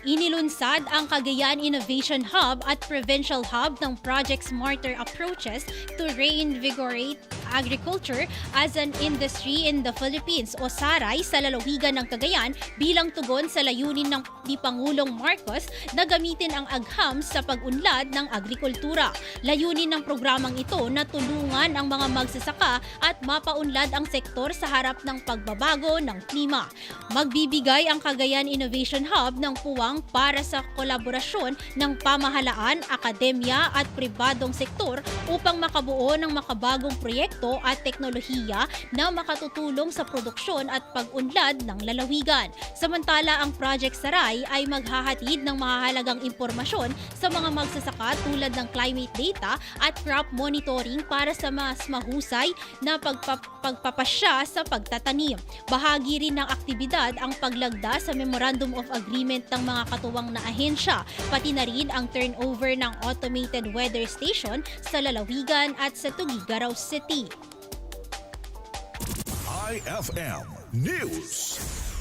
Inilunsad ang Cagayan Innovation Hub at Provincial Hub ng Project Smarter Approaches to Reinvigorate Agriculture as an Industry in the Philippines o SARAY sa lalawigan ng Cagayan bilang tugon sa layunin ni Pangulong Marcos na gamitin ang agham sa pag-unlad ng agrikultura. Layunin ng programang ito na tulungan ang mga magsasaka at mapaunlad ang sektor sa harap ng pagbabago ng klima. Magbibigay ang Cagayan Innovation Hub ng puwang para sa kolaborasyon ng pamahalaan, akademya at pribadong sektor upang makabuo ng makabagong proyekto at teknolohiya na makatutulong sa produksyon at pag-unlad ng lalawigan. Samantala, ang Project Saray ay maghahatid ng mahahalagang impormasyon sa mga magsasaka tulad ng climate data at crop monitoring para sa mas mahusay na pagpapasya sa pagtatanim. Bahagi rin ng aktibidad ang paglagda sa Memorandum of Agreement ng mga katuwang na ahensya, pati na rin ang turnover ng automated weather station sa lalawigan at sa Tuguegarao City. IFM News.